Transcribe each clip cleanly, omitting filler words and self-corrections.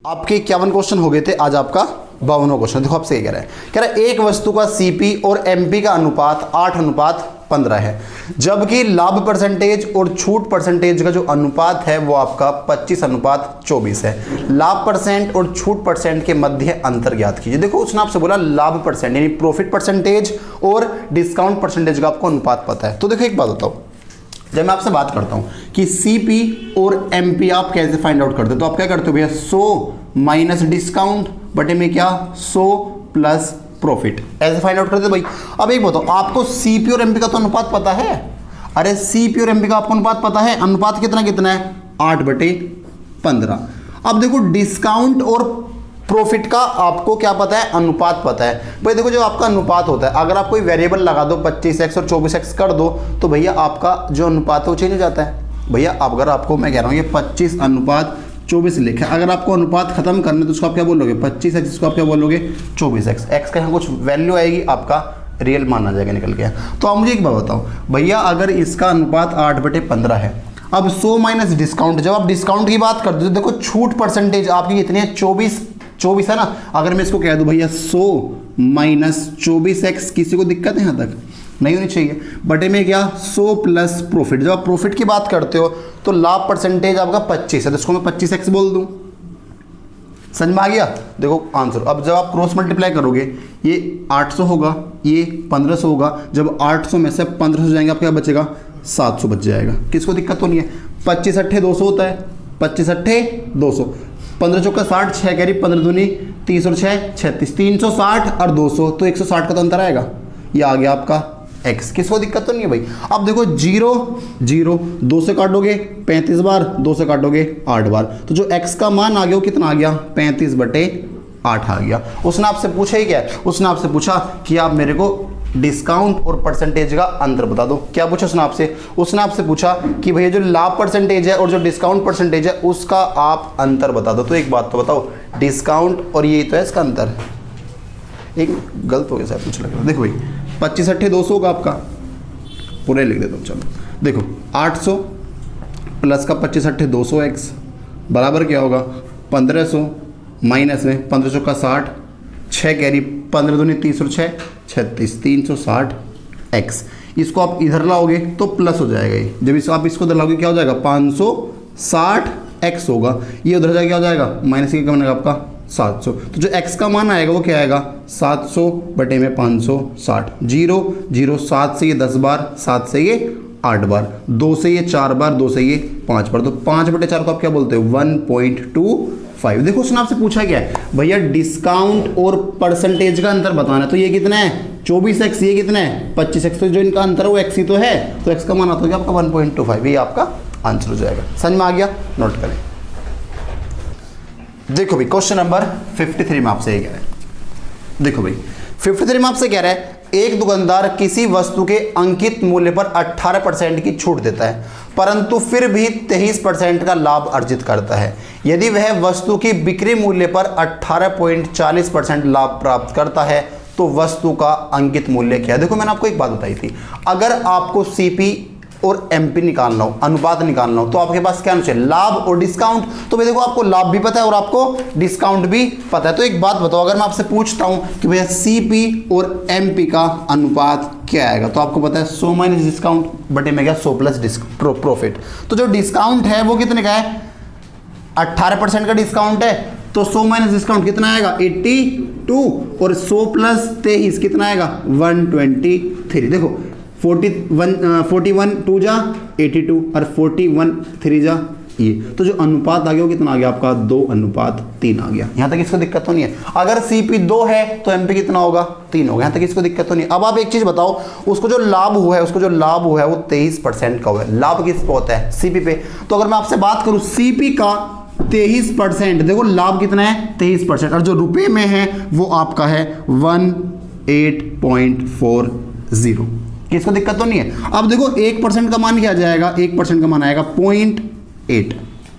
आपके 51 क्वेश्चन हो गए थे, आज आपका 52वां क्वेश्चन। देखो आपसे कह रहा है एक वस्तु का सीपी और एमपी का अनुपात 8:15 है, जबकि लाभ परसेंटेज और छूट परसेंटेज का जो अनुपात है वो आपका 25:24 है। लाभ परसेंट और छूट परसेंट के मध्य अंतर ज्ञात कीजिए। देखो उसने आपसे बोला लाभ परसेंट यानी प्रॉफिट परसेंटेज और डिस्काउंट परसेंटेज का आपको अनुपात पता है। तो देखो एक बात बताओ, जब मैं आपसे बात करता हूं कि सीपी और एमपी आप कैसे फाइंड आउट करते हो, तो आप क्या करते हो भैया 100 माइनस डिस्काउंट बटे में क्या 100 प्लस प्रॉफिट, ऐसे फाइंड आउट करते हो भाई। अब एक बताओ, आपको सीपी और एमपी का तो अनुपात पता है। अरे सीपी और एमपी का आपको अनुपात पता है, अनुपात कितना कितना है 8/15। अब देखो डिस्काउंट और प्रॉफिट का आपको क्या पता है, अनुपात पता है भाई। देखो जो आपका अनुपात होता है, अगर आप कोई वेरिएबल लगा दो 25x और 24x कर दो तो भैया आपका जो अनुपात है वो चेंज हो जाता है। भैया अगर आपको मैं कह रहा हूँ ये 25:24 लिखा है, अगर आपको अनुपात खत्म करना है तो उसको आप क्या बोलोगे 25x, इसको आप क्या बोलोगे 24x। x का यहाँ कुछ वैल्यू आएगी, आपका रियल माना जाएगा निकल के। तो आप मुझे एक बात बताओ भैया, अगर इसका अनुपात 8/15 है, अब 100 माइनस डिस्काउंट, जब आप डिस्काउंट की बात करते हो देखो छूट परसेंटेज आपकी कितनी है 24 है ना। अगर मैं इसको कह दूं भैया 100 माइनस 24x, किसी को दिक्कत है यहाँ तक नहीं होनी चाहिए, बटे में क्या 100 प्लस प्रॉफिट। जब आप प्रॉफिट की बात करते हो तो लाभ परसेंटेज आपका 25 है, तो इसको मैं 25x बोल दूं। समझ में आ गया। देखो आंसर, अब जब आप क्रॉस मल्टीप्लाई करोगे ये 800 होगा, ये 1500 होगा, जब 800 में से 1500 जाएंगे आप क्या बचेगा 700 बच जाएगा। किसको दिक्कत तो नहीं है। 25 अट्ठे 200 होता है, 25 अट्ठे 200, 15 चौका 60, 6 कैरी 15 दूनी 30 और 6 36, 360 और 200, तो 160 का तो अंतर आएगा। ये आ गया आपका x। किसको दिक्कत तो नहीं है भाई। अब देखो 0 0 2 से काटोगे 35 बार, 2 से काटोगे 8 बार, तो जो x का मान आ गया वो कितना आ गया 35/8 आ गया। उसने आपसे पूछा ही क्या, उसने आपसे पूछा कि आप मेरे को डिस्काउंट और परसेंटेज का अंतर बता दो। क्या पूछा उसने आपसे, उसने आपसे पूछा कि भैया जो लाभ परसेंटेज है और जो डिस्काउंट परसेंटेज है उसका आप अंतर बता दो। तो एक बात तो बताओ, डिस्काउंट और ये तो है इसका अंतर, एक गलत हो गया शायद मुझे लग रहा है। देखो भाई 25 अट्ठे 200 होगा आपका, पूरे लिख देता हूँ। चलो देखो 800 प्लस का 25 अट्ठे 200x बराबर क्या होगा 1500 माइनस में 15 चौका 60, 6 कैरी 15 दूनी 30 और 6 36, 360x। इसको आप इधर लाओगे तो प्लस हो जाएगा ये, जब इसको आप इसको इधर लाओगे क्या हो जाएगा 560x होगा, ये उधर जाएगा क्या हो जाएगा माइनस के बनेगा आपका 700। तो जो x का मान आएगा वो क्या आएगा 700 बटे में 560। 0 0 7 से ये 10 बार, 7 से ये 8 बार, 2 से ये 4 बार, 2 से ये 5 बार, तो 5/4 को आप क्या बोलते हो 1.25। देखो उसने आपसे पूछा क्या है भैया डिस्काउंट और परसेंटेज का अंतर बताना है। तो ये कितना है 24x, ये कितना है 25x, तो जो इनका अंतर है वो x ही तो है, तो x का मान आता है आपका 1.25। ये आपका आंसर हो जाएगा। समझ में आ गया, नोट करें। देखो भाई क्वेश्चन नंबर 53 में आपसे ये कह रहा है, देखो भाई 53 में आपसे कह रहा है एक दुकानदार किसी वस्तु के अंकित मूल्य पर 18% की छूट देता है, परंतु फिर भी 23% का लाभ अर्जित करता है। यदि वह वस्तु की बिक्री मूल्य पर 18.40% लाभ प्राप्त करता है तो वस्तु का अंकित मूल्य क्या है। देखो मैंने आपको एक बात बताई थी, अगर आपको सीपी और एमपी निकालना हो, अनुपात निकालना हो, तो आपके पास क्या होना चाहिए लाभ और डिस्काउंट। तो भाई देखो आपको लाभ भी पता है और आपको डिस्काउंट भी पता है। तो एक बात बताओ, अगर मैं आपसे पूछता हूं कि भैया सीपी और एमपी का अनुपात क्या आएगा, तो आपको पता है 100 माइनस डिस्काउंट बटे में क्या 100 प्लस प्रॉफिट। तो जो डिस्काउंट है वो कितने का है 18% का डिस्काउंट है, तो 100 माइनस डिस्काउंट कितना आएगा 82, और 100 प्लस 23 कितना आएगा 123। देखो 41 2 जा 82 और 41 3 जा ये, तो जो अनुपात आ गया वो कितना आ गया आपका 2:3 आ गया। यहाँ तक इसको दिक्कत तो नहीं है। अगर सीपी 2 है तो एमपी कितना होगा 3 होगा। यहाँ तक इसको दिक्कत तो नहीं। अब आप एक चीज बताओ, उसको जो लाभ हुआ है, उसको जो लाभ हुआ है वो 23% का हुआ है। लाभ किस पे होता है सीपी पे। तो अगर मैं आपसे बात करूं सीपी का 23%, देखो लाभ कितना है 23%, और जो रुपए में है वो आपका है 18.40। किसको दिक्कत तो नहीं है। अब देखो 1% का मान क्या आ जाएगा, 1% का मान आएगा 0.8।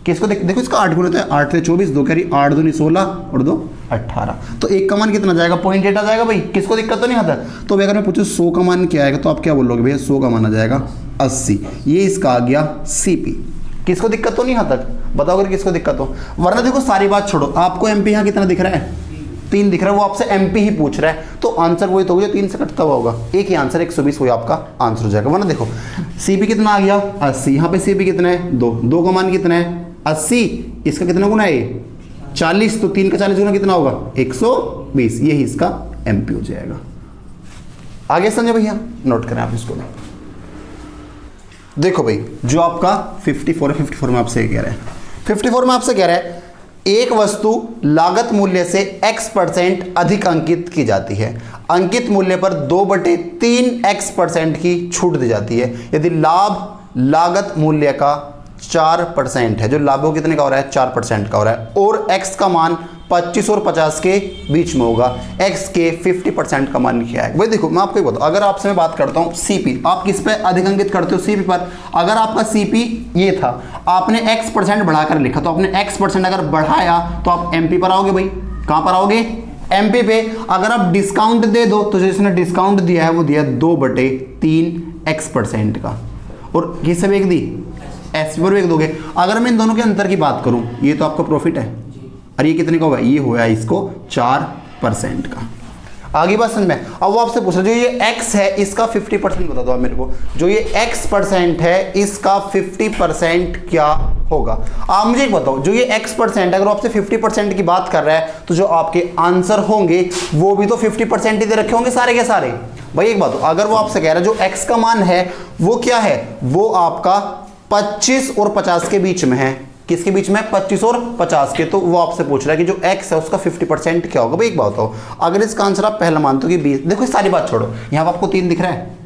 किसको देखो इसका 8 गुना होता है, 8 से 24, 2 कैरी 8 दूनी 16 और 2 18, तो 1 का मान कितना जाएगा 0.8 आ जाएगा भाई। किसको दिक्कत तो नहीं आता। तो अगर मैं पूछूं 100 का मान क्या आएगा, तो आप क्या बोलोगे भैया 100 का मान आ जाएगा 80। ये इसका आ गया सीपी। किसको दिक्कत तो नहीं आता। बताओ अगर किसको दिक्कत हो। वरना देखो सारी बात छोड़ो, आपको एमपी यहाँ कितना दिख रहा है, 3 दिख रहा है, वो आपसे एमपी ही पूछ रहा है, तो आंसर वही तो होगा जो 3 से कटता हुआ होगा। एक ही आंसर 120 वही आपका आंसर हो जाएगा। वरना देखो सीपी कितना आ गया 80, यहाँ पे सीपी कितना है 2, 2 का मान कितना है 80, इसका कितना गुना है 40, तो 3 का 40 गुना कितना होगा 120, यही इसका एमपी हो जाएगा। आगे समझे भैया, नोट करें आप इसको। देखो भाई जो आपका 54 है, 54 में आपसे कह रहा है, 54 में आपसे कह रहा है एक वस्तु लागत मूल्य से x% अधिक अंकित की जाती है, अंकित मूल्य पर 2/3 x% की छूट दी जाती है यदि लाभ लागत मूल्य का 4% है। जो लाभ वो कितने का हो रहा है 4% का हो रहा है, और x का मान 25 और 50 के बीच में होगा, x के 50% का मान क्या है। भाई देखो मैं आपको बताऊं, अगर आपसे मैं बात करता हूं CP, आप किस पे अधिक अंकित करते हो CP पर। अगर आपका CP ये था, आपने x% बढ़ाकर लिखा, तो आपने x% अगर बढ़ाया तो आप MP पर आओगे। भाई कहां पर आओगे MP पे। अगर आप डिस्काउंट दे दो तो जिसने डिस्काउंट दिया है वो दिया 2/3 x% का, और किससे भी एक दी S पर भी एक दोगे। अगर मैं इन दोनों के अंतर की बात करूं, ये तो आपका प्रॉफिट है और ये कितने का होगा, ये होगा इसको 4% का। आगे बात समझ में। अब वो आपसे पूछ रहा है जो ये x है इसका 50% बता दो आप मेरे को, जो ये x% है इसका 50% क्या होगा। आप मुझे एक बताओ, जो ये x% अगर आपसे 50% की बात कर रहा है तो जो आपके आंसर होंगे वो भी तो 50% ही दे रखे होंगे सारे के सारे। भाई एक बात, अगर वो आपसे कह रहा है जो x का मान है वो क्या है, वो आपका 25 और 50 के बीच में है। किसके बीच में 25 और 50 के। तो वो आपसे पूछ रहा है कि जो x है उसका 50% क्या होगा। भाई एक बात बताओ, अगर इसका आंसर आप पहला मानते हो कि 20, देखो इस सारी बात छोड़ो, यहाँ पर आपको 3 दिख रहा है,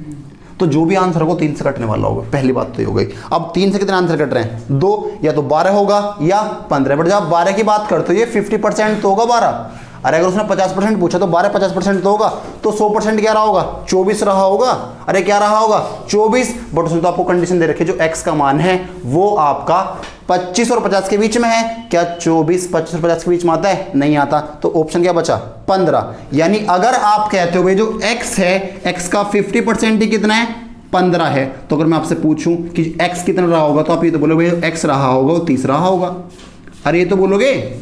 तो जो भी आंसर होगा 3 से कटने वाला होगा। पहली बात तो ये हो गई। अब 3 से कितने आंसर कट रहे हैं 2, या तो 12 होगा या 15। बट जब आप 12 की बात करते हो ये 50% तो होगा 12। अरे अगर उसने 50% पूछा तो 12 50% तो होगा, तो 100% क्या रहा होगा 24 रहा होगा। अरे क्या रहा होगा 24। बट उसने तो आपको कंडीशन दे रखी है जो x का मान है वो आपका 25 और 50 के बीच में है। क्या 24 25 और 50 के बीच में आता है, नहीं आता। तो ऑप्शन क्या बचा 15। यानी अगर आप कहते हो भाई जो x है x का 50% ही कितना है 15 है, तो अगर मैं आपसे पूछूं कि x कितना रहा होगा तो आप ये तो बोलोगे x रहा होगा वो 30 रहा होगा। अरे ये तो बोलोगे।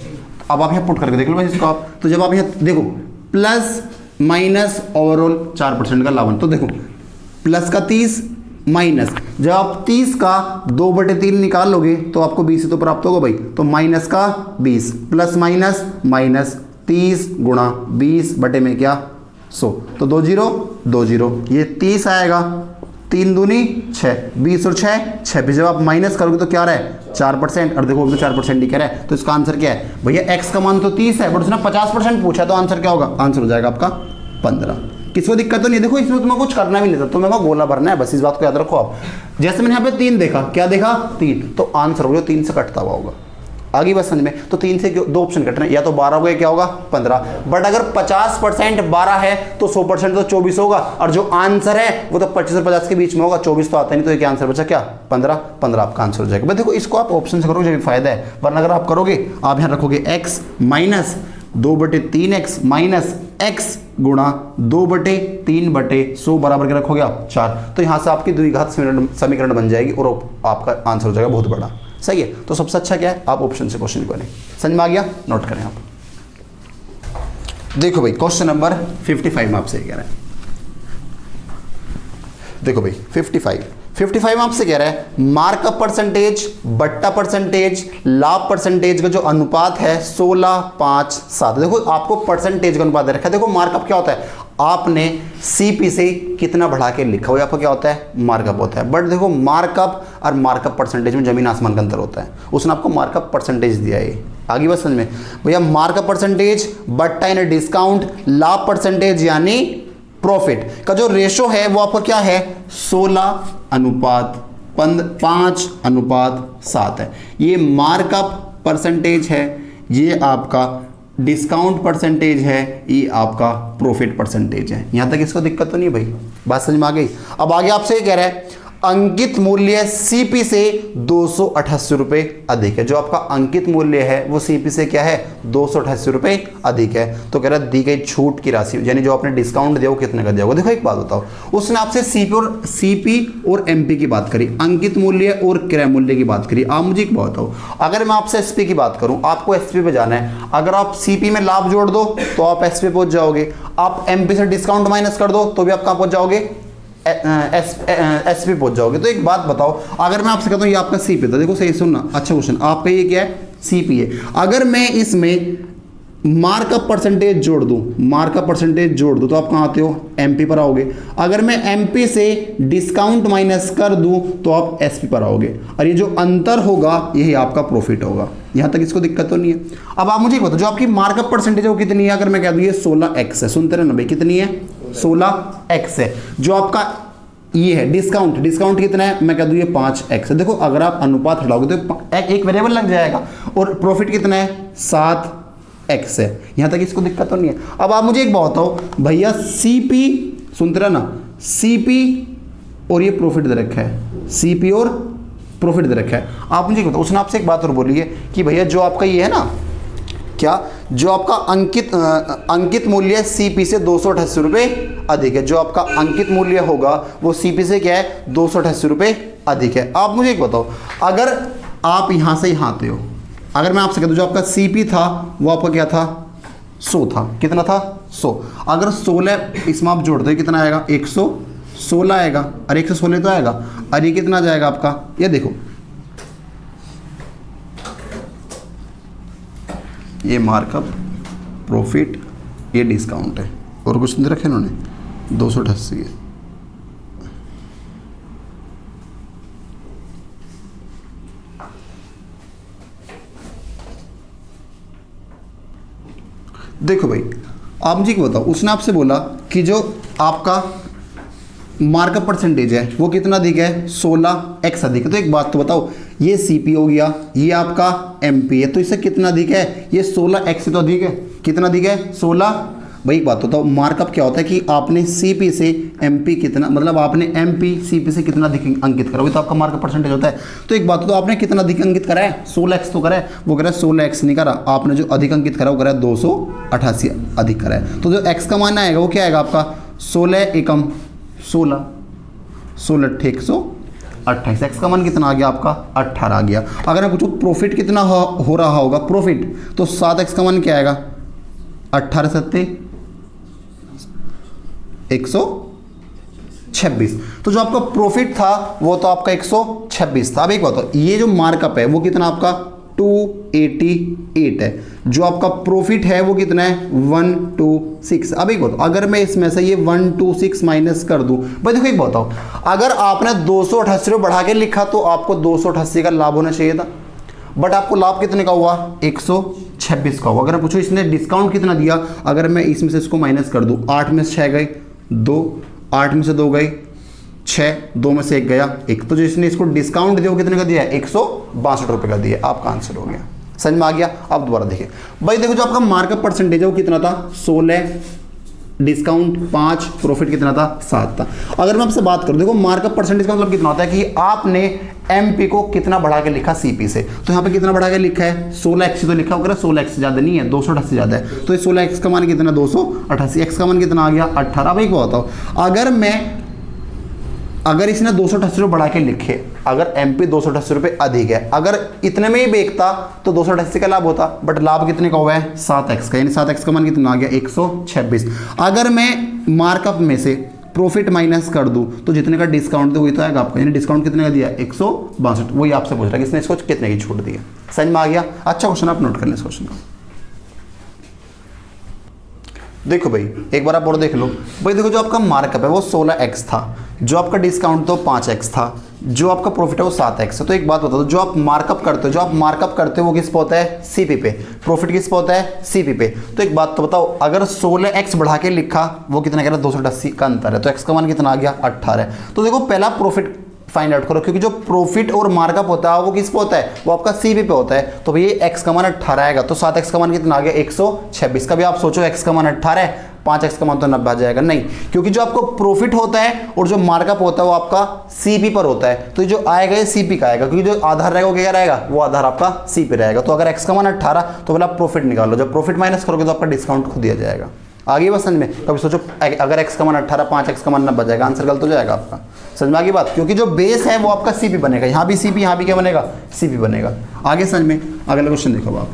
अब आप यहाँ पुट करके देख लो भाई इसको आप। तो जब आप यहाँ देखो प्लस माइनस ओवरऑल 4% का लाभ, तो देखो प्लस का 30 माइनस, जब आप 30 का 2/3 निकालोगे तो आपको 20 तो प्राप्त होगा भाई। तो माइनस का 20 प्लस माइनस माइनस 30 गुणा 20 बटे में क्या 100, तो 2 0 2 0, ये 30 आएगा, 3 दूनी 6, 20 और 6 भी जब आप माइनस करोगे तो क्या रहा है 4%। और देखो तो 4% ही कह रहा है, तो इसका आंसर क्या है भैया x का मान तो 30 है बट उसने 50% पूछा, तो आंसर क्या होगा, आंसर हो जाएगा आपका 15। किसी को दिक्कत तो नहीं। देखो इसमें तुम्हें कुछ करना भी नहीं था, तुम्हें गोला भरना है बस, इस बात को याद रखो आप। जैसे मैंने यहाँ पे 3 देखा, क्या देखा 3, तो आंसर होगा 3 से कटता हुआ होगा। आगे बस समझ में। तो 3 से 2 ऑप्शन कट रहे हैं, या तो 12 होगा क्या होगा 15। बट अगर 50% 12 है तो 100% तो 24 होगा, और जो आंसर है वो तो 25 और 50 के बीच में होगा, 24 तो आता नहीं। तो क्या आंसर बचा क्या 15 आपका आंसर हो जाएगा। बस देखो इसको आप ऑप्शन से करोगे जो भी फायदा है, वरना अगर आप करोगे आप यहाँ रखोगे x minus 2/3x minus x गुणा 2/3/100 बराबर के रखोगे आप 4, तो यहाँ से आपकी द्विघात समीकरण बन जाएगी और आपका आंसर हो जाएगा बहुत बड़ा। सही है। तो सबसे अच्छा क्या है, आप ऑप्शन से क्वेश्चन करें। समझ में आ गया, नोट करें आप। देखो भाई क्वेश्चन नंबर 55 में आपसे कह रहा है, देखो भाई 55 में आपसे कह रहा है मार्कअप परसेंटेज बट्टा परसेंटेज लाभ परसेंटेज का जो अनुपात है 16:5:7। देखो आपको परसेंटेज का अनुपात दे रखा है। देखो मार्कअप क्या होता है, आपने CP से कितना बढ़ा के लिखा हुआ, आपको क्या होता है मार्कअप होता है। बट देखो मार्कअप और मार्कअप परसेंटेज में जमीन आसमान का अंतर होता है। उसने आपको मार्कअप परसेंटेज दिया है, आगे बात समझ में भैया। मार्कअप परसेंटेज बट्टा यानी डिस्काउंट, लाभ परसेंटेज यानी प्रॉफिट का जो रेशो है वो आपका क्या है 16:5:7 है। ये मार्कअप परसेंटेज है, ये आपका डिस्काउंट परसेंटेज है, ये आपका प्रॉफिट परसेंटेज है। यहां तक इसको दिक्कत तो नहीं भाई, बात समझ में आ गई। अब आगे आपसे ये कह रहा है अंकित मूल्य सीपी से 288 रुपए अधिक है। जो आपका अंकित मूल्य है वो सीपी से क्या है, 288 रुपए अधिक है। तो कह रहा है दी गई छूट की राशि यानी जो आपने डिस्काउंट दिया वो कितने का दिया होगा। देखो एक बात बताओ, उसने आपसे सीपी और एमपी की बात करी, अंकित मूल्य और क्रय मूल्य की बात करी। आप मुझे एक बात बताओ, अगर मैं आपसे एसपी की बात करूं, आपको एसपी पे जाना है, अगर आप सीपी में लाभ जोड़ दो तो आप एसपी पहुंच जाओगे, आप एमपी से डिस्काउंट माइनस कर दो तो भी आप कहां पहुंच जाओगे, एसपी पहुंच जाओगे। तो एक बात बताओ, अगर मैं आपसे कहता हूं ये आपका सीपी था, देखो सही सुनना, अच्छा क्वेश्चन, आपका ये क्या है, सीपी है। अगर मैं इसमें मार्कअप परसेंटेज जोड़ दूं, मार्कअप परसेंटेज जोड़ दूं तो आप कहां आते हो, एमपी पर आओगे। अगर मैं एमपी से डिस्काउंट माइनस कर दूं तो आप एसपी पर आओगे, और ये जो अंतर होगा यही आपका प्रॉफिट होगा। यहां तक इसको दिक्कत तो नहीं है। अब आप मुझे बताओ, जो आपकी मार्कअप परसेंटेज है वो कितनी है, अगर मैं कह दूं ये 16x है, सुनते रहना भाई, कितनी है, 16x है। जो आपका ये है डिस्काउंट कितना है, मैं कह दूं ये 5x है। देखो अगर आप अनुपात हटाओगे तो एक वेरिएबल लग जाएगा, और प्रॉफिट कितना है, 7x है। यहां तक इसको दिक्कत तो नहीं है। अब आप मुझे एक बात बताओ भैया, सीपी, सुनते रहना, सीपी और ये प्रॉफिट दे रखा है, सीपी और प्रॉफिट दे रखा है। आप मुझे बताओ, उसने आपसे एक बात और बोली है कि भैया जो आपका ये है ना, क्या, जो आपका अंकित मूल्य सीपी से 288 रुपए अधिक है। जो आपका अंकित मूल्य होगा वो सीपी से क्या है, 288 रुपए अधिक है। आप मुझे एक बताओ, अगर आप यहां से यहां आते हो, अगर मैं आपसे कहता हूं जो आपका सीपी था वो आपका क्या था, 100 था, कितना था, 100। अगर 16 इसमें आप जोड़ते हो कितना आएगा, 116 आएगा, और 116 तो आएगा, और ये कितना जाएगा आपका, ये देखो ये मार्कअप, प्रॉफिट, ये डिस्काउंट है, और कुछ नहीं रखे इन्होंने, 288 है। देखो भाई, आप मुझे क्या बताओ, उसने आपसे बोला कि जो आपका मार्कअप परसेंटेज है वो कितना अधिक है, 16x अधिक है। तो एक बात तो बताओ, ये सीपी हो गया, ये आपका एमपी है, तो इससे कितना अधिक है, ये 16x से तो अधिक है, कितना अधिक है, 16। भाई एक बात बताओ, मार्कअप क्या होता है कि आपने सीपी से एमपी कितना, मतलब आपने एमपी सीपी से कितना अधिक अंकित करा, वो तो आपका मार्कअप परसेंटेज होता है। तो एक बात तो आपने कितना अधिक अंकित करा है, 16x तो करा है, वो कह रहा है 16x नहीं करा, आपने जो अधिक अंकित करा वो करा है 288 अधिक करा है। तो जो x का मान आएगा वो क्या आएगा आपका, 16 एकम 16, 16 128, एक्स का मान कितना आ गया आपका, 18 आ गया। अगर मैं पूछूं प्रॉफिट कितना हो रहा होगा, प्रॉफिट, तो 7x का मान क्या आएगा, 18 सत्ते 126। तो जो आपका प्रॉफिट था वो तो आपका 126 था। अब एक बात बताओ, ये जो मार्कअप है वो कितना आपका 288 है, जो आपका प्रॉफिट है वो कितना है 126। अब एक बताओ, अगर मैं इसमें से ये 126 माइनस कर दूं, भाई देखो एक बताओ, अगर आपने 288 बढ़ा के लिखा तो आपको 288 का लाभ होना चाहिए था, बट आपको लाभ कितने का हुआ, 126 का हुआ। अगर पूछो इसने डिस्काउंट कितना दिया, अगर मैं इसमें से इसको माइनस कर दूं, 8 में से 6 गए 2, 8 में से 2 गए 6, 2 में से 1 गया 1, तो जो इसने इसको डिस्काउंट दिया वो कितने का दिया है, 162 रुपए का दिया। आपका आंसर हो गया, समझ में आ गया। अब दोबारा देखिए भाई, देखो जो आपका मार्कअप परसेंटेज है वो कितना था, 16, डिस्काउंट 5, प्रॉफिट कितना था, 7 था। अगर मैं आपसे बात करूं, देखो मार्कअप परसेंटेज का मतलब कितना होता है कि आपने एमपी को कितना बढ़ा के लिखा सीपी से, तो यहाँ पे कितना बढ़ा के लिखा है, 16x तो लिखा होगा, 16x से ज्यादा नहीं है, 288 ज्यादा है, तो ये 16x का मान कितना, 288, x का मान कितना आ गया 18। अब एक बात बताओ, अगर इसने 288 बढ़ा के लिखे, अगर एमपी 288 रुपये अधिक है, अगर इतने में ही बेचता तो 288 का लाभ होता, बट लाभ कितने का हुआ है, 7x का, यानी 7x का मान कितना आ गया, 126। अगर मैं मार्कअप में से प्रॉफिट माइनस कर दूं तो जितने का डिस्काउंट वही तो आएगा आपका, यानी डिस्काउंट कितने का दिया, 162। वही आपसे पूछ रहा है कि इसने इसको कितने की छूट दी है। समझ में आ गया। अच्छा क्वेश्चन, आप नोट कर लें इस क्वेश्चन को। देखो भाई एक बार आप और देख लो भाई, देखो जो आपका मार्कअप है वो 16x था, जो आपका डिस्काउंट तो 5x था, जो आपका प्रॉफिट है वो 7x है। तो एक बात बता दो, जो आप मार्कअप करते हो वो किस पे होता है, सीपी पे, प्रॉफिट किस पे होता है, सीपी पे। तो एक बात तो बताओ, अगर 16x बढ़ा के लिखा वो कितना कह रहा है, 280 का अंतर है, तो x का मान कितना आ गया, 18। तो देखो पहला प्रॉफिट फाइंड आउट करो, क्योंकि जो प्रॉफिट और मार्कअप होता है वो किस पे होता है, वो आपका सीपी पे होता है। तो भैया x का मान 18 आएगा, तो 7x का मान कितना आ गया, 126। का भी आप सोचो x का मान 18 है, 5x का मान तो 90 आ जाएगा, नहीं, क्योंकि जो आपको प्रॉफिट होता है और जो मार्कअप होता है वो आपका सीपी पर होता है, तो जो आएगा ये सीपी का आएगा, क्योंकि जो आधार रहेगा वो क्या रहेगा, वो आधार आपका सी पे रहेगा। तो अगर x का मान 18 तो बोला प्रॉफिट निकालो, जब प्रॉफिट माइनस करोगे तो आपका डिस्काउंट खुद दिया जाएगा। आगे बस समझ में, कभी सोचो अगर x का मान 18 5x का मान 90 जाएगा, आंसर गलत हो जाएगा आपका। समझ में आ गई बात, क्योंकि जो बेस है वो आपका सीपी बनेगा, यहाँ भी सीपी, यहाँ भी क्या बनेगा, सीपी बनेगा। आगे समझ में, अगला क्वेश्चन देखो आप,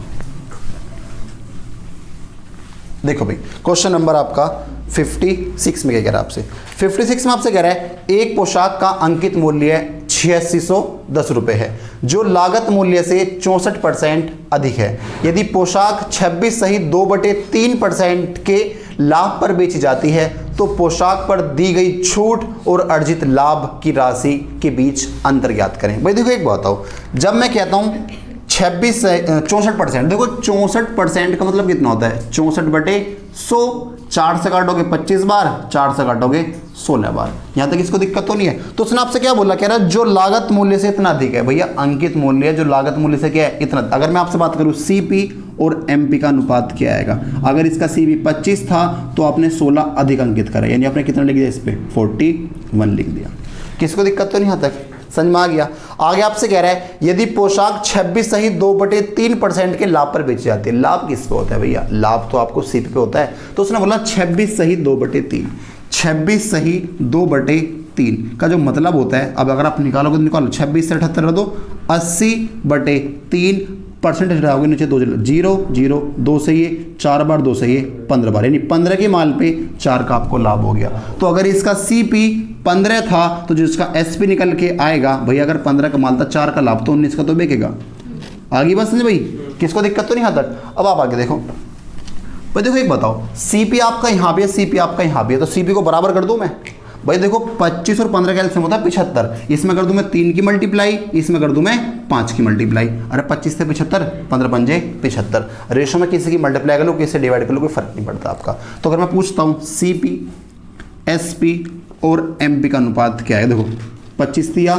देखो भाई क्वेश्चन नंबर आपका 56 में क्या कह रहा है आपसे, 56 में आपसे कह रहा है एक पोशाक का अंकित मूल्य 8610 रुपये है जो लागत मूल्य से 64% अधिक है। यदि पोशाक 26 सही 2/3% के लाभ पर बेची जाती है तो पोशाक पर दी गई छूट और अर्जित लाभ की राशि के बीच अंतर ज्ञात करें। भाई देखो एक बात बताओ, जब मैं कहता हूँ 64%, देखो 64% का मतलब कितना होता है, 64/100, 4 से काटोगे 25 बार, 4 से काटोगे 16 बार। यहां तक इसको दिक्कत तो नहीं है। तो उसने आपसे क्या बोला, कह रहा है जो लागत मूल्य से इतना अधिक है। भैया अंकित मूल्य जो लागत मूल्य से क्या है, इतना। अगर मैं आपसे बात करूं सीपी और एमपी का अनुपात क्या आएगा, अगर इसका सीपी 25 था तो आपने 16 अधिक अंकित करा, यानी आपने कितना लिख दिया, इस पे 41 लिख दिया। किसको दिक्कत तो नहीं यहां तक, समझ में आ गया। आगे आपसे कह रहा है यदि पोशाक 26 सही 2/3% के लाभ पर बेची जाती है। लाभ किस पे होता है भैया, लाभ तो आपको सीपी पे होता है। तो उसने बोला 26 सही 2/3, 26 सही 2/3 का जो मतलब होता है, अब अगर आप निकालोगे तो निकालो, 26 से 78 कर दो, 80/3 परसेंटेज लगाओगे नीचे 2 0 0 2 सही है, 4 बार 2 सही है, 15 बार, यानी 15 के माल पे 4 का आपको लाभ हो गया। तो अगर इसका सीपी 15 था तो जिसका एसपी निकल के आएगा, भैया अगर 15 का माल था 4 का लाभ तो 19 का तो बेचेगा। आगे बात समझे भाई, किसको दिक्कत तो नहीं आता। अब आप आगे देखो भाई, देखो एक बताओ, सीपी आपका यहाँ भी है, सीपी आपका यहाँ भी है, तो सीपी को बराबर कर दूं मैं। भाई देखो 25 और 15 का एलसीएम होता है 75, इसमें कर दूं मैं 3 की मल्टीप्लाई, इसमें कर दूं मैं 5 की मल्टीप्लाई। अरे 25 से 75, 15 पंजे 75, रेशो में किसी की मल्टीप्लाई कर लो, किसी से डिवाइड कर लो, कोई फर्क नहीं पड़ता आपका। तो अगर मैं पूछता हूँ सीपी, एसपी और एमपी का अनुपात क्या है, देखो 25 दिया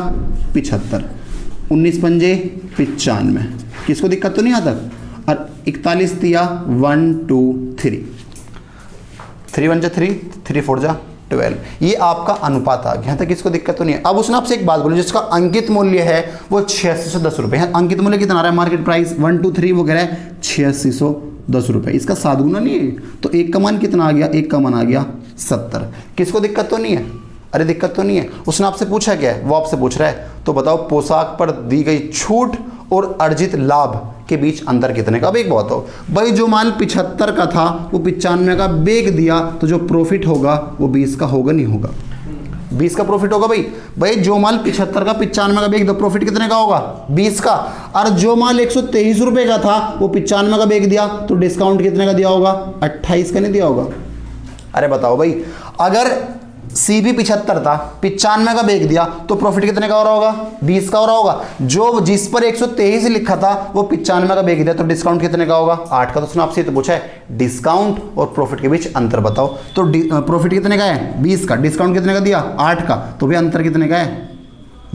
75, 19 पंजे 95, किसको दिक्कत तो नहीं आता। और 41 दिया 1 2 3, 3 1 जा 3, 3 4 जा 12, ये आपका अनुपात आ गया। यहाँ तक इसको दिक्कत तो नहीं है। अब उसने आपसे एक बात बोली, जिसका अंकित मूल्य है वो 8610 रुपये है। अंकित मूल्य कितना आ रहा है, मार्केट प्राइस 1 2 3 वो कह रहा है 8610 रुपये, इसका 7 गुना नहीं है। तो एक का मान कितना आ गया, एक का मान आ गया 70। किसको दिक्कत तो नहीं है, अरे दिक्कत तो नहीं है। उसने आपसे पूछा क्या है, वो आपसे पूछ रहा है, तो बताओ पोशाक पर दी गई छूट और अर्जित लाभ के बीच अंतर कितने का। अब एक बात हो भाई, जो माल 75 का था वो 95 का बेच दिया, तो जो प्रॉफिट होगा वो 20 का होगा, नहीं होगा, 20 का प्रॉफिट होगा। भाई जो माल 75 का 95 का बेच दो, प्रॉफिट कितने का होगा, 20 का। और जो माल 123 रुपए का था वो 95 का बेच दिया, तो डिस्काउंट कितने का दिया होगा, 28 का नहीं दिया होगा। अरे बताओ भाई, अगर सीबी 75 था, 95 का बेच दिया, तो प्रॉफिट कितने का हो रहा होगा, 20 का हो रहा होगा। जो जिस पर 123 लिखा था वो 95 का बेच दिया, तो डिस्काउंट कितने का होगा, 8 का। तो उसने आपसे तो पूछा है डिस्काउंट और प्रॉफिट के बीच अंतर बताओ। तो प्रॉफिट कितने का है, 20 का, डिस्काउंट कितने का दिया, 8 का, तो भी अंतर कितने का है,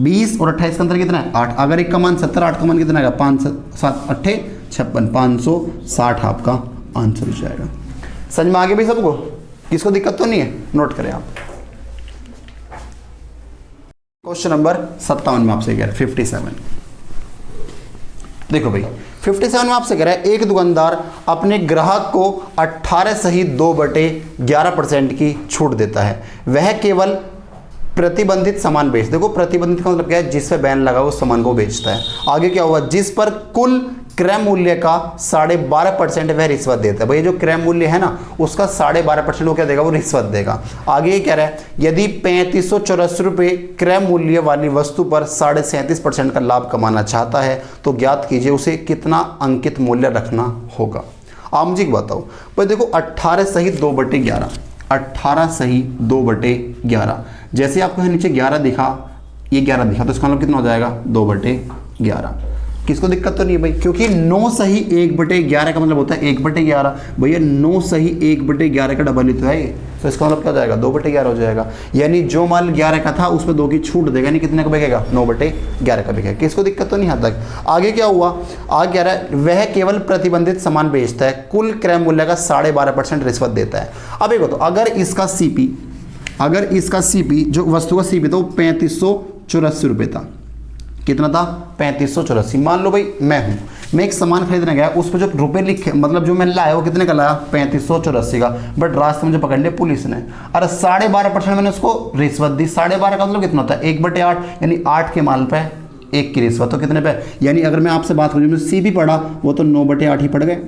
20 और 28 का अंतर कितना है, 8। अगर एक का मान 70, 8 का मान कितना आएगा, 5 7 8 56, 560 आपका आंसर हो जाएगा। समझ में आगे भी सबको, किसको दिक्कत तो नहीं है, नोट करें आप। क्वेश्चन नंबर 57 में आपसे कह रहा है 57। देखो भाई 57 में आपसे कह रहा है एक दुकानदार अपने ग्राहक को 18 सही 2/11% की छूट देता है। वह केवल प्रतिबंधित सामान बेच, देखो प्रतिबंधित का मतलब क्या है, जिस पे बैन लगा उस सामान को बेचता है। आगे क्या हुआ, जिस पर कुल क्रय मूल्य का 12.5% वह रिश्वत देता है। भाई जो क्रय मूल्य है ना उसका 12.5% वो क्या देगा, वो रिश्वत देगा। आगे ये कह रहा है यदि 3584 रुपये क्रय मूल्य वाली वस्तु पर 37.5% का लाभ कमाना चाहता है तो ज्ञात कीजिए उसे कितना अंकित मूल्य रखना होगा। आप मुझे बताओ भाई, देखो 18 सही 2/11, 18 सही 2/11, जैसे आपको नीचे 11 दिखा, ये 11 दिखा, तो इसका मतलब कितना हो जाएगा, 2/11। किसको दिक्कत तो नहीं है भाई, क्योंकि 9 सही 1/11 का मतलब होता है 1/11। भैया 9 सही 1/11 का डबल ही तो है ये, तो इसका मतलब क्या हो जाएगा 2/11 हो जाएगा। यानी जो माल 11 का था उसमें 2 की छूट देगा, यानी कितने का बिकेगा 9/11 का बिकेगा। किसको दिक्कत तो नहीं आता। आगे क्या हुआ, आगे कह रहा है वह केवल प्रतिबंधित सामान बेचता है, कुल क्रय मूल्य का 12.5% रिश्वत देता है। अब एक तो अगर इसका सीपी जो वस्तु का सीपी था वो 3584 रुपये था, कितना था 3584। मान लो भाई मैं एक सामान खरीदने गया, उस पर जो रुपए लिखे मतलब जो मैंने लाया वो कितने का लाया 3584 का, बट रास्ते में मुझे पकड़ लिया पुलिस ने, अरे 12.5% मैंने उसको रिश्वत दी। 12.5 का मतलब कितना होता है 1/8, यानी 8 के माल पे 1 की रिश्वत, तो कितने पे, यानी अगर मैं आपसे बात करूँ सी भी पढ़ा वो तो 9/8 ही पड़ गए।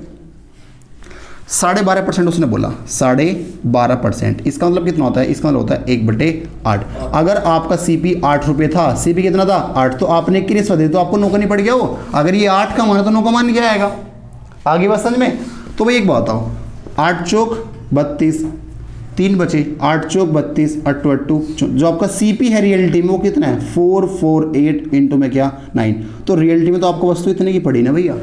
12.5% उसने बोला, 12.5%, इसका मतलब कितना होता है, इसका मतलब होता है 1/8। अगर आपका सीपी 8 रुपये था, सीपी कितना था 8, तो आपने 1 की रिश्वत दी तो आपको 9 का नहीं पड़ गया वो। अगर ये 8 का माना तो 9 का मान क्या आएगा। आगे बात समझ में। तो भाई एक बात बताओ, 8 चौक 32, 3 बचे, 8 चौक 32, 8 8, जो आपका सीपी है रियलिटी में वो कितना है 448 इंटू में क्या 9, तो रियलिटी में तो आपको वस्तु इतने की पड़ी ना भैया।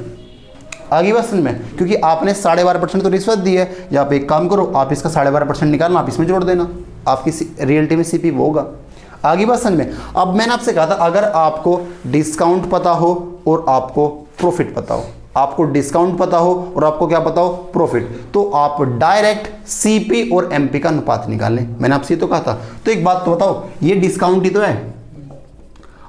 आगे बात समझ में, क्योंकि आपने 12.5% तो रिश्वत दी है, या आप एक काम करो आप इसका 12.5% निकालना, आप इसमें जोड़ देना, आपकी रियलिटी में सीपी वो होगा। आगे बात समझ में। अब मैंने आपसे कहा था अगर आपको डिस्काउंट पता हो और आपको प्रॉफिट पता हो, आपको डिस्काउंट पता हो और आपको क्या पता हो प्रॉफिट, तो आप डायरेक्ट सीपी और एमपी का अनुपात निकाल लें। मैंने आपसे तो कहा था। तो एक बात तो बताओ, ये डिस्काउंट ही तो है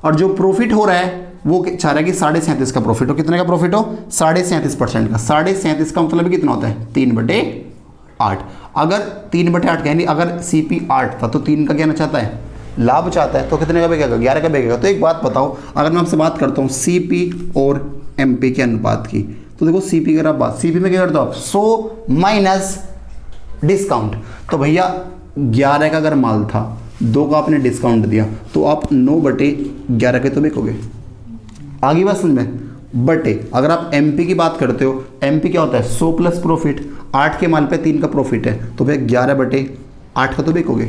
और जो प्रॉफिट हो रहा है वो चाह रहा है कि 37.5 का प्रॉफिट हो। कितने का प्रॉफिट हो 37.5% का। 37.5 का मतलब कितना होता है 3/8। अगर 3/8 का यानी अगर सीपी 8 था तो 3 का कहना चाहता है लाभ चाहता है, तो कितने का बिकेगा 11 का बिकेगा। तो एक बात बताओ, अगर मैं आपसे बात करता हूँ सीपी और एमपी के अनुपात की, तो देखो सीपी अगर आप बात सीपी में क्या करते हो आप 100 माइनस डिस्काउंट, तो भैया 11 का अगर माल था 2 का आपने डिस्काउंट दिया तो आप 9/11 के तो बिकोगे। आगे बात समझ में। बटे अगर आप एमपी की बात करते हो, एमपी क्या होता है 100 प्लस प्रॉफिट, 8 के माल पे 3 का प्रॉफिट है, तो भैया 11/8 का तो बिकोगे।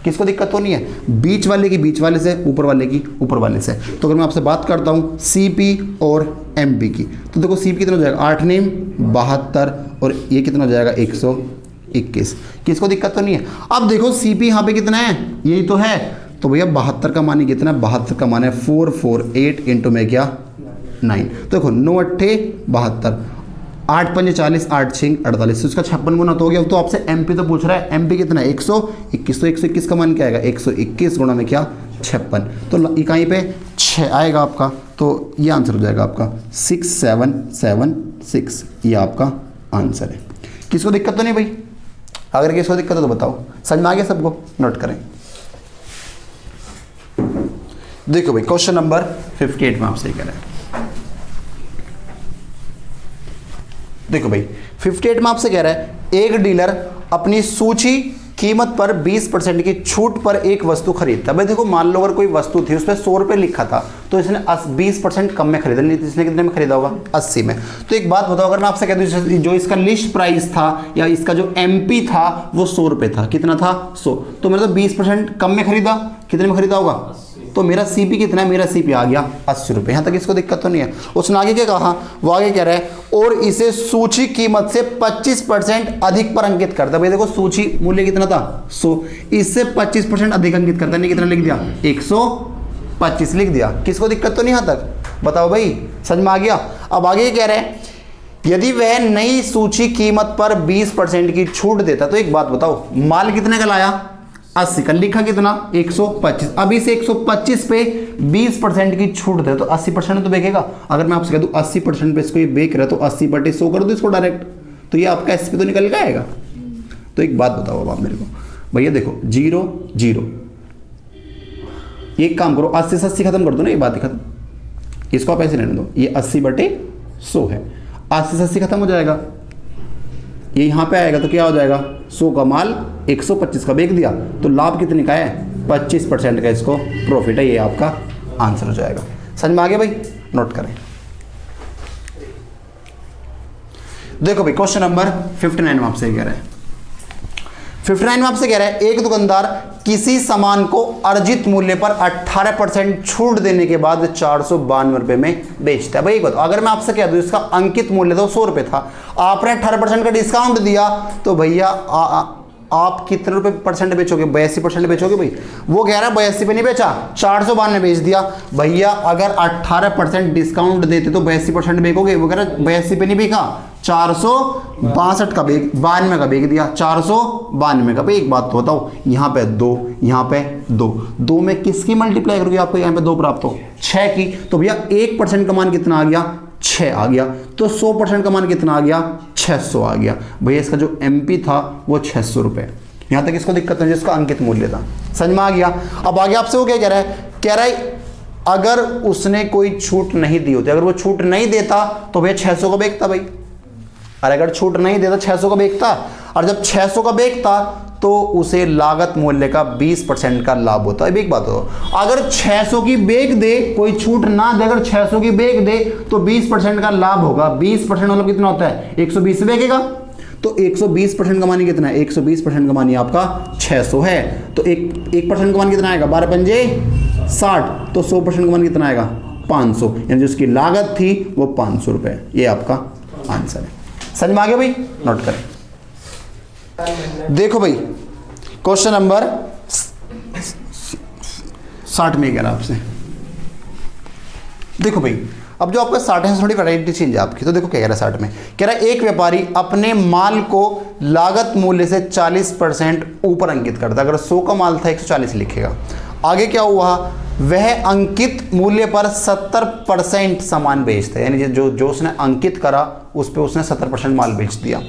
किसको दिक्कत तो नहीं है, बीच वाले की बीच वाले से, ऊपर वाले की ऊपर वाले से। तो अगर मैं आपसे बात करता हूँ सीपी और एमपी की, तो देखो सीपी कितना हो जाएगा 8 नेम 72 और ये कितना हो जाएगा 121। किसको दिक्कत तो नहीं है। अब देखो सीपी यहाँ पे कितना है, यही तो है, तो भैया 72 का मान कितना है, 72 का मान है 448 इंटू में क्या 9। तो देखो 9 8 72, 8 5 40, 8 6 48, तो इसका 56 गुना तो हो गया। तो आपसे एमपी तो पूछ रहा है, एमपी कितना है 121, तो 121 का मान क्या आएगा 121 गुना में क्या 56, तो इकाई पे 6 आएगा आपका, तो ये आंसर हो जाएगा आपका 6776, ये आपका आंसर है। किसको दिक्कत तो नहीं भाई। अगर किसको दिक्कत हो तो बताओ, समझ में आ गया सबको, नोट करें। देखो भाई क्वेश्चन नंबर 58 में आपसे कह रहे हैं, देखो भाई 58 में आपसे कह रहा है एक डीलर अपनी सूची कीमत पर 20% की छूट पर एक वस्तु खरीदता है। भाई देखो मान लो अगर कोई वस्तु थी उस पर 100 रुपये लिखा था, तो इसने 20% कम में खरीदा, नहीं तो इसने कितने में खरीदा होगा 80 में। तो एक बात बताओ, अगर मैं आपसे कहता हूँ जो इसका लिस्ट प्राइस था या इसका जो एमपी था वो 100 रुपये था, कितना था 100, तो मैंने तो 20% कम में खरीदा, कितने में खरीदा होगा, तो मेरा सीपी कितना है, मेरा सीपी आ गया 80 रुपये। यहाँ तक इसको दिक्कत तो नहीं है। उसने आगे क्या कहा, वो आगे कह रहा है और इसे सूची कीमत से 25% अधिक पर अंकित करता है। भाई देखो सूची मूल्य कितना था 100, इससे 25% अधिक अंकित करता है, नहीं कितना लिख दिया 125 लिख दिया। किसको दिक्कत तो नहीं यहाँ तक, बताओ भाई समझ में आ गया। अब आगे कह रहे हैं यदि वह नई सूची कीमत पर 20% की छूट देता, तो एक बात बताओ माल कितने का लाया 80 का, लिखा कितना 125, अब इस 125 पे 20% की छूट दे तो 80% तो बेचेगा। अगर मैं आपसे कह दूं 80% पे इसको ये बेच रहा है तो 80/100 कर दो इसको डायरेक्ट, तो ये आपका एसपी तो निकल के आएगा। तो एक बात बताओ अब आप मेरे को, भैया देखो 0 0, एक काम करो 80 से 80 खत्म कर दो ना, ये बात खत्म, इसको आप ऐसे रहने दो, ये 80/100 है, 80 से 80 खत्म हो जाएगा, ये यहाँ पे आएगा तो क्या हो जाएगा 100 का माल 125 का बेच दिया, तो लाभ कितने का है 25% का इसको प्रॉफिट है, ये आपका आंसर हो जाएगा। समझ में आ गया भाई, नोट करें। देखो भाई क्वेश्चन नंबर 59 में आपसे कह रहे हैं 59 में आपसे कह रहा है एक दुकानदार किसी सामान को अर्जित मूल्य पर 18% छूट देने के बाद 492 रुपए में बेचता है। भाई एक बात, अगर मैं आपसे कह दूं इसका अंकित मूल्य तो 100 रुपए था, आपने 18% का डिस्काउंट दिया, तो भैया आप कितने रुपए परसेंट बेचोगे? 82% बेचोगे भाई। वो कह रहा है 82 पे नहीं बेचा, 492 बेच दिया। भैया अगर 18% डिस्काउंट देते तो 82% बेचोगे, वो कह रहा है 82 पे नहीं बेचा, 462 का बेच, 92 का बेच दिया, 492 का। भाई एक बात तो बताओ, यहाँ पे 2, यहाँ पे 2 में किसकी मल्टीप्लाई करोगे आपको यहाँ पे 2 प्राप्त हो? 6 की। तो भैया 1% का मान कितना आ गया? 6 आ गया। तो 100% का मान कितना आ गया? 600 आ गया। भैया इसका जो एमपी था वो 600 रुपए। यहां तक इसको दिक्कत नहीं, जिसका अंकित मूल्य था, समझ में आ गया। अब आगे आपसे वो क्या कह रहा है? कह रहा है अगर उसने कोई छूट नहीं दी होती, अगर वो छूट नहीं देता तो भैया 600 का बेचता भाई। और अगर छूट नहीं देता 600 का बेचता, और जब 600 का बेचता तो उसे लागत मूल्य का 20% का लाभ होता है। एक बात हो, अगर 600 की बेच दे, कोई छूट ना दे, अगर 600 की बेच दे तो 20% का लाभ होगा। 20% मतलब कितना होता है? 120 से बेचेगा, तो 120% का मानी कितना है? 120% का मानी आपका 600 है, तो 1% का मान कितना आएगा? 12 पंजे 60, तो 100% का मान कितना आएगा? 500, यानी जो उसकी लागत थी वो 500 रुपए। ये आपका आंसर है। समझ में आ गया भाई? नोट करें। देखो भाई क्वेश्चन नंबर 60 में कह रहा आपसे, देखो भाई अब जो आपका 60 है थोड़ी वैरायटी चेंज है आपकी। तो देखो क्या कह रहा है 60 में, कह रहा है एक व्यापारी अपने माल को लागत मूल्य से 40% ऊपर अंकित करता है। अगर 100 का माल था 140 लिखेगा। आगे क्या हुआ? वह अंकित मूल्य पर 70% सामान बेचता है, यानी जो उसने अंकित करा उस पर उसने 70% माल बेच दिया।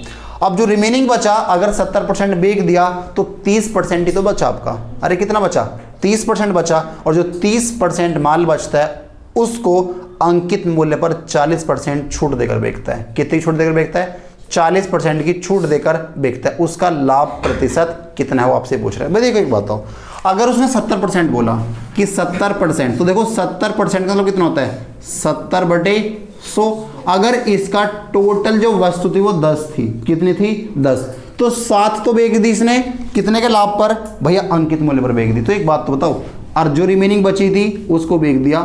अब जो रिमेनिंग बचा, अगर 70% बेच दिया तो 30% ही तो बचा आपका। अरे कितना बचा? 30% बचा। और जो 30% माल बचता है उसको अंकित मूल्य पर 40% छूट देकर बेचता है। कितनी छूट देकर बेचता है? 40% की छूट देकर बेचता है। उसका लाभ प्रतिशत कितना है वो आपसे पूछ रहा है। भाई देखो एक बात हो, अगर उसने 70% बोला कि 70%, तो देखो 70% का मतलब कितना होता है? 70/100। अगर इसका टोटल जो वस्तु थी वो 10 थी, कितनी थी? 10, तो 7 तो बेच दी इसने, कितने के लाभ पर? भैया अंकित मूल्य पर बेच दी। तो एक बात तो बताओ, और जो रिमेनिंग बची थी उसको बेच दिया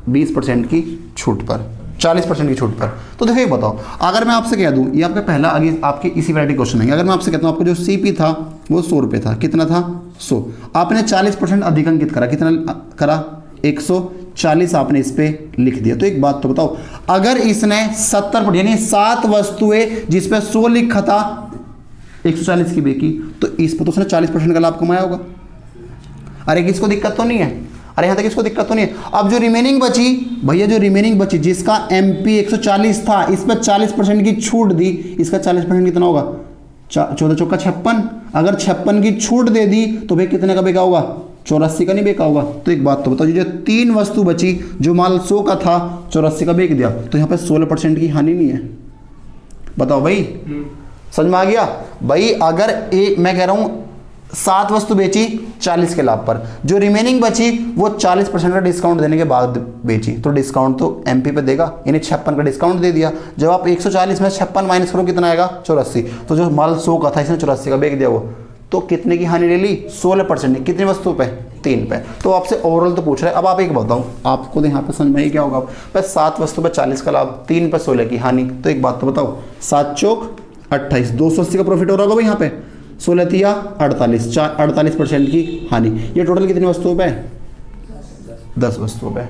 20% की छूट पर, 40% की छूट पर। तो देखो ये बताओ, अगर मैं आपसे कह दूं, ये आपका पहला आगे आपके इसी वैरायटी क्वेश्चन है। अगर मैं आपसे कहता हूं आपको जो सीपी था वो 100 रुपये था, कितना था? 100। आपने 40% अधिक अंकित करा, कितना करा? 140 आपने इस पे लिख दिया। तो एक बात तो बताओ, अगर इसने 70% यानी 7 वस्तुएं जिस पे 100 लिखा था 140 की बेची, तो इस पर तो उसने 40% का लाभ कमाया होगा। अरे किसको दिक्कत तो नहीं है? अरे यहाँ तक इसको दिक्कत तो नहीं है। अब जो रिमेनिंग बची, भैया जो रिमेनिंग बची जिसका एमपी 140 था, इस पर 40% की छूट दी, इसका 40% कितना होगा? 14 चौका 56। अगर 56 की छूट दे दी तो भाई कितने का बेचा होगा? 84 का नहीं बेचा होगा। तो एक बात तो बताओ, जो 3 वस्तु बची, जो माल 100 का था 84 का बेच दिया, तो यहाँ पे 16% की हानि नहीं है। बताओ भाई, समझ में आ गया? भाई अगर मैं कह रहा हूँ 7 वस्तु बेची 40 के लाभ पर, जो रिमेनिंग बची वो 40% का डिस्काउंट देने के बाद बेची, तो डिस्काउंट तो एमपी पे देगा, यानी 56 का डिस्काउंट दे दिया। जब आप 140 में 56 माइनस करो कितना आएगा? 84। तो जो माल 100 का था इसने 84 का बेच दिया, वो तो कितने की हानि ले ली? 16%। कितनी वस्तु पे? 3 पे। तो आपसे ओवरऑल तो पूछ रहा है। अब आप एक बताओ, आपको यहाँ पे समझ में क्या होगा? बस 7 वस्तु पे 40 का लाभ, 3 पे 16 की हानि। तो एक बात तो बताओ, 7 चौक 28, 280 का प्रॉफिट हो रहा होगा भाई यहाँ पे। 16 तिया 48, 48% की हानि। ये टोटल कितनी वस्तुओं पे? 10 वस्तुओं पे।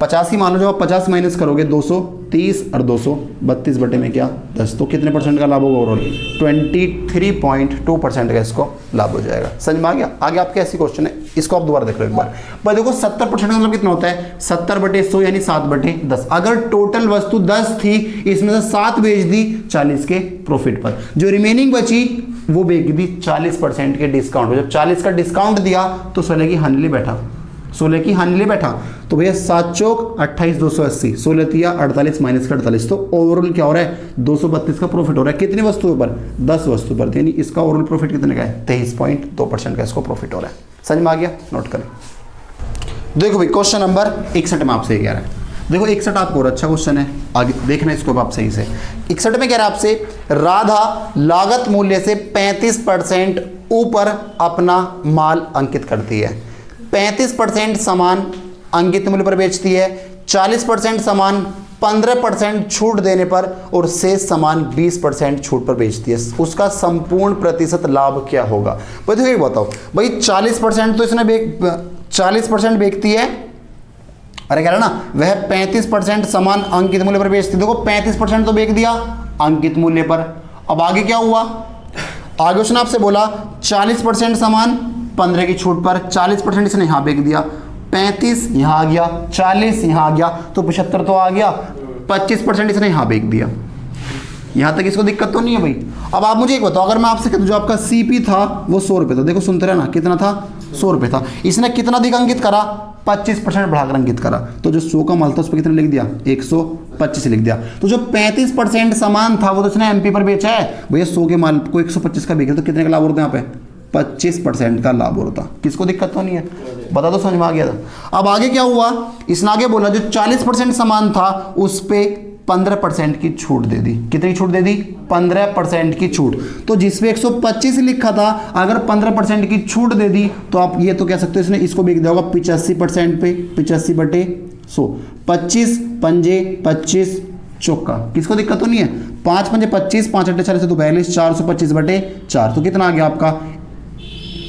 50 की मान लो, जब आप 50 माइनस करोगे 230 और 232 बटे में क्या? 10, तो कितने परसेंट का लाभ होगा ओवरऑल? 23.2% का इसको लाभ हो जाएगा। समझ में आ गया? आगे आपके ऐसी क्वेश्चन है, इसको आप दोबारा देख लो एक बार। पर देखो 70% का मतलब कितना होता है? 70/100 यानी 7/10। अगर टोटल वस्तु 10 थी, इसमें से 7 बेच दी 40 के प्रॉफिट पर, जो रिमेनिंग बची वो बेच दी 40% के डिस्काउंट। जब 40 का डिस्काउंट दिया तो 16 की हानि ले बैठा, 16 की हानि ले बैठा। तो भैया 7 चौक 28, 280, 16 तिया 48 माइनस का 48, तो ओवरऑल क्या हो रहा है? 232 का प्रॉफिट हो रहा है। कितनी वस्तुओं पर? 10 वस्तु पर, यानी इसका ओवरऑल प्रॉफिट कितने का है? 23.2% का इसको प्रॉफिट हो रहा है। समझ में आ गया? नोट करें। देखो भाई क्वेश्चन नंबर 61 में आपसे कह रहा है, देखो 61 आपको और अच्छा क्वेश्चन है, आगे देखना इसको आप सही से। 61 में कह रहा है आपसे, राधा लागत मूल्य से 35% ऊपर अपना माल अंकित करती है। 35% सामान अंकित मूल्य पर बेचती है, 40% सामान 15% छूट देने पर और शेष सामान 20% छूट पर बेचती है। उसका संपूर्ण प्रतिशत लाभ क्या होगा? भाई देखो एक बताओ, भाई 40% तो इसने 40% बेचती है, अरे कह रहा ना, वह 35% सामान अंकित मूल्य पर बेचती है। देखो 35% तो बेच दिया अंकित मूल्य पर। अब आगे क्या हुआ? आगे उसने आपसे बोला 40% सामान 15 की छूट पर, 40% इसने यहां बेच दिया, 35 यहां आ गया, 40 यहां आ गया, तो 75 तो आ गया, 25% इसने यहां बेच दिया। यहां तक इसको दिक्कत तो नहीं है भाई। अब आप मुझे एक बताओ, अगर मैं आपसे कहता जो आपका सीपी था वो 100 रुपये था, देखो सुनते रहे ना, कितना था? 100 रुपये था। इसने कितना अधिक अंकित करा? 25% बढ़ाकर अंकित करा। तो जो 100 का माल था उस पर कितना लिख दिया? 125 लिख दिया। तो जो 35% सामान था वो तो इसने एमपी पर बेचा है भैया, 100 के माल को 125 का बेचा, तो कितने का लाभ होता है यहाँ पे? 25% का लाभ होता। किसको दिक्कत तो नहीं है? बता दो, समझ में आ गया था। अब आगे क्या हुआ? इसने आगे बोला जो 40% सामान था उस पे 15% की छूट दे दी। कितनी छूट दे दी? 15% की छूट। तो जिसपे 125 लिखा था, अगर 15% की छूट दे दी तो आप ये तो कह सकते हो इसने इसको बेच दिया होगा 85% पे, 85/100, 25 पंजे 25 चौका। किसको दिक्कत तो नहीं है? 5 पंजे 25, 5 अट्ठे 40 तो 42, 425/4, तो कितना आ गया आपका?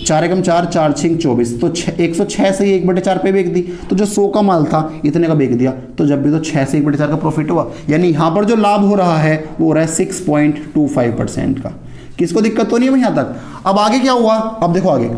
4 एकम 4, 4 6 24, तो 106 से 1/4 पे बेच दी। तो जो 100 का माल था इतने का बेच दिया, तो जब भी तो 6 से 1/4 का प्रॉफिट हुआ। यानी यहाँ पर जो लाभ हो रहा है वो हो रहा है 6.25% का। किसको दिक्कत तो नहीं है भाई यहाँ तक? अब आगे क्या हुआ? अब देखो आगे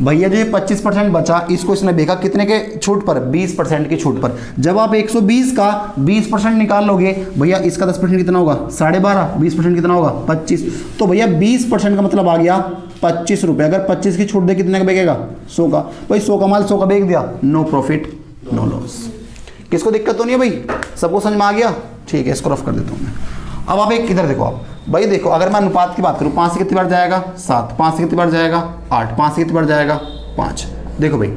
भैया जो 25% बचा इसको इसने बेचा कितने के छूट पर? 20% की छूट पर। जब आप 120 का 20% निकाल लोगे भैया, इसका 10% कितना होगा? 12.5, 20% कितना होगा? 25। तो भैया 20% का मतलब आ गया 25 रुपये। अगर 25 की छूट दे कितने का बेचेगा? 100 का। भाई 100 का माल 100 का बेच दिया, नो प्रॉफिट नो लॉस। किसको दिक्कत तो नहीं है भाई? सबको समझ में आ गया? ठीक है, इसको रफ कर देता हूँ मैं। अब आप एक किधर देखो, आप भाई देखो, अगर मैं अनुपात की बात करूं, 5 से कितनी बार जाएगा? 7, 5 से कितनी बार जाएगा? 8, 5 से कितनी बार जाएगा? 5। देखो भाई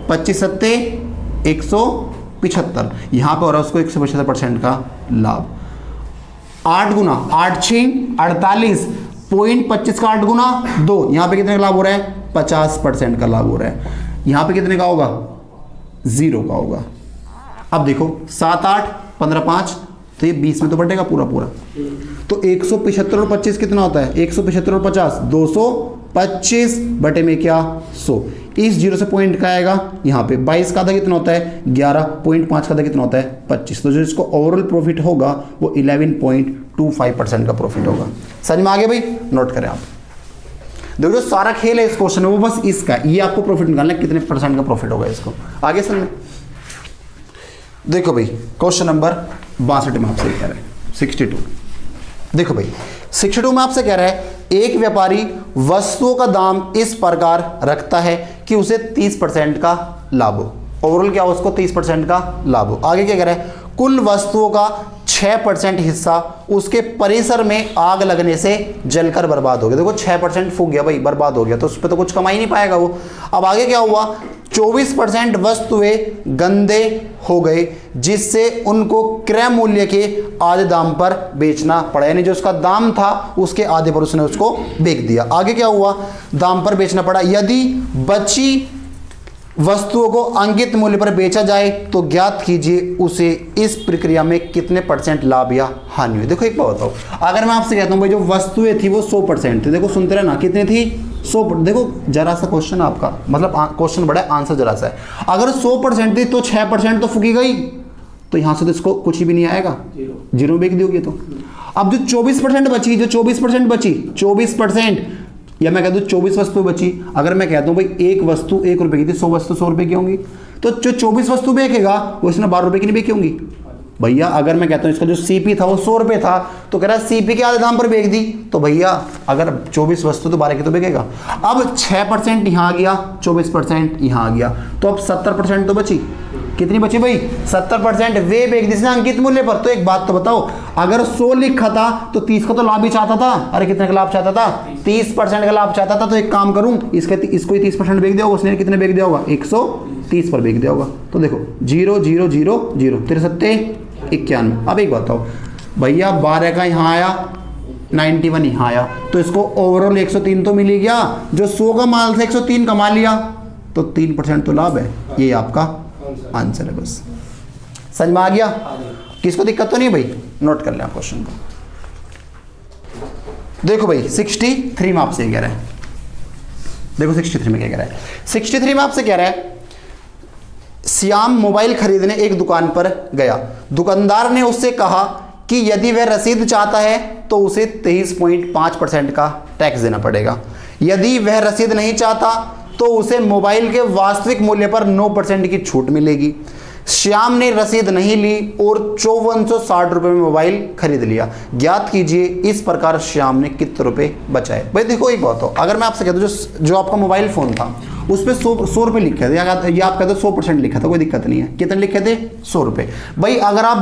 25 सत्ते 175, यहां पर हो रहा है उसको 175% का लाभ। 8 गुना 8 6 48, 0.25 का 8 गुना 2, यहां पे कितने का लाभ हो रहा है? 50% का लाभ हो रहा है। यहां पे कितने का होगा? 0 का होगा। अब देखो 7 8 15 5, तो ये 20 में तो बढ़ेगा पूरा पूरा। तो 175 और 25 कितना होता है? 175 और 50 225 बटे में क्या? 100। इस 0 से पॉइंट का आएगा यहाँ पे। 22 का आधा कितना होता है? 11, 0.5 का आधा कितना होता है? 25। तो जो इसको ओवरऑल प्रॉफिट होगा वो 11.25% का प्रॉफिट होगा। समझ में आ गया भाई? नोट करें आप। देखो जो सारा खेल है इस क्वेश्चन में वो बस इसका, ये आपको प्रॉफिट निकालना है कितने % का प्रॉफिट होगा इसको। आगे समझ। देखो भाई क्वेश्चन नंबर 62 में आपसे कह रहा है 62। देखो भाई 62 में आपसे कह रहा है एक व्यापारी वस्तुओं का दाम इस प्रकार रखता है कि उसे 30% का लाभ हो। ओवरऑल क्या हो? उसको 30% का लाभ हो। आगे क्या कह रहा है? कुल वस्तुओं का 6% हिस्सा उसके परिसर में आग लगने से जलकर बर्बाद हो गया। देखो 6% फूक गया भाई, बर्बाद हो गया, तो उस पर तो कुछ कमा ही नहीं पाएगा वो। अब आगे क्या हुआ? 24% वस्तुएं गंदे हो गए जिससे उनको क्रय मूल्य के आधे दाम पर बेचना पड़ा। यानी जो उसका दाम था उसके आधे पर उसने उसको बेच दिया। आगे क्या हुआ? दाम पर बेचना पड़ा। यदि बची वस्तुओं को अंकित मूल्य पर बेचा जाए तो ज्ञात कीजिए उसे इस प्रक्रिया में कितने % लाभ या हानि हुई। देखो एक बात बताओ, अगर मैं आपसे कहता हूं भाई जो वस्तुएं थी वो 100% थी, देखो सुनते रहना, कितनी थी? 100। देखो जरा सा क्वेश्चन आपका, मतलब क्वेश्चन बड़ा है, आंसर जरा सा है। अगर 100% थी तो 6% तो फूकी गई, तो यहां से तो इसको कुछ भी नहीं आएगा, 0 बेच दोगे तो। अब जो 24% बची, जो 24% बची, 24%, या मैं कह दूं 24 वस्तु बची। अगर मैं कहता हूं भाई एक वस्तु 1 रुपए की थी, 100 वस्तु 100 रुपए की होंगी, तो जो 24 वस्तु बेचेगा वो इसने 12 रुपए की नहीं बेची होंगी भैया। अगर मैं कहता हूं इसका जो सीपी था वो 100 रुपए था, तो कह रहा है सीपी के आधे दाम पर बेच दी, तो भैया अगर 24 वस्तु तो 12 की तो बेचेगा। अब 6% यहां आ गया, 24% यहां आ गया, तो अब 70% तो बची। कितनी बची भाई 70%, वे बेच दी अंकित मूल्य पर। तो एक बात तो बताओ, अगर 100 लिखा था तो 30 का तो लाभ ही चाहता था। अरे कितने का लाभ चाहता था? 30% का लाभ चाहता था। तो एक काम करूं, इसको ही 30% बेच दिया होगा, उसने कितने बेच दिया होगा? 130 पर बेच दिया होगा। तो देखो 0 0 0 0 63 91। अब एक बात बताओ भैया, 12 का यहाँ आया, 91 यहाँ आया, तो इसको ओवरऑल 103 तो मिल ही गया। जो 100 का माल था 103 कमा लिया, तो 3% तो लाभ है। ये आपका आंसर है। बस समझ में आ गया? किसको दिक्कत तो नहीं भाई? नोट कर लें आप क्वेश्चन को। देखो भाई 63 में आपसे कह रहा है, देखो 63 में क्या कह रहा है। 63 में आपसे कह रहा है, श्याम मोबाइल खरीदने एक दुकान पर गया। दुकानदार ने उससे कहा कि यदि वह रसीद चाहता है तो उसे 23.5% का टैक्स देना पड़ेगा। यदि वह रसीद नहीं चाहता तो उसे मोबाइल के वास्तविक मूल्य पर 9% की छूट मिलेगी। श्याम ने रसीद नहीं ली और 5460 रुपये में मोबाइल खरीद लिया। ज्ञात कीजिए इस प्रकार श्याम ने कितने रुपए बचाए। भाई देखो एक बात हो, अगर मैं आपसे कहता हूँ जो आपका मोबाइल फोन था उस पर 100 रुपये लिखे थे, या आप कहते 100% लिखा था, कोई दिक्कत नहीं है। कितने लिखे थे? 100 रुपये। भाई अगर आप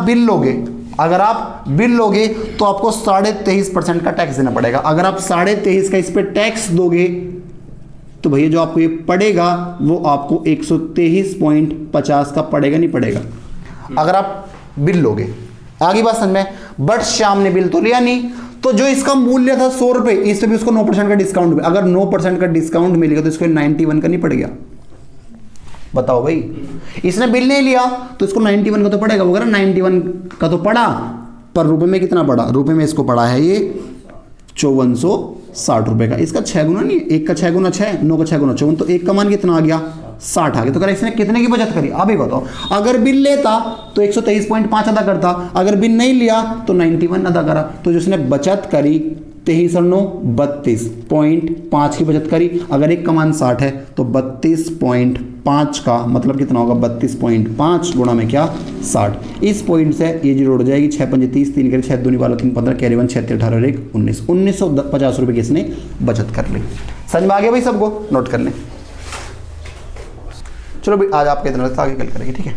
बिल लोगे तो आपको 23.5% का टैक्स देना पड़ेगा। अगर आप 23.5 का इस पर टैक्स दोगे तो भैया जो आपको ये पड़ेगा वो आपको 123.50 का पड़ेगा, नहीं पड़ेगा? अगर आप बिल लोगे, आगे बात समझ में। बट श्याम ने बिल तो लिया नहीं, तो जो इसका मूल्य था 100 रुपये, इस पे भी उसको 9% का डिस्काउंट मिला। अगर 9% का डिस्काउंट मिलेगा तो इसको 91 का नहीं पड़ गया? बताओ भाई, इसने बिल नहीं लिया तो इसको 91 का तो पड़ेगा। वो 91 का तो पड़ा, पर रुपए में कितना पड़ा? रुपए में इसको पड़ा है ये 5460 रुपए का। इसका 6 गुना नहीं है, 1 का 6 गुना 6, 9 का 6 गुना 54, तो 1 का मान कितना आ गया? 60 आ गया। तो कह इसने कितने की बचत करी? अब ये बताओ, अगर बिल लेता तो 123.5 अदा करता, अगर बिल नहीं लिया तो 91 अदा करा। तो जिसने बचत करी 23 और 9 32.5 की बचत करी। अगर 1 का मान 60 है तो 32.5 का मतलब कितना होगा? 32.5 गुणा में क्या? 60। इस पॉइंट से ये जीरो उड़ जाएगी। 6 5 30, 3 करे 6 दूनी 12 3 15, कैरी 1 6 18 और 1 19, 1950 रुपये की इसने बचत कर ली। समझ में आ गया भाई? सबको नोट कर लें। चलो भाई आज आपके इतना आगे कल करेंगे, ठीक है?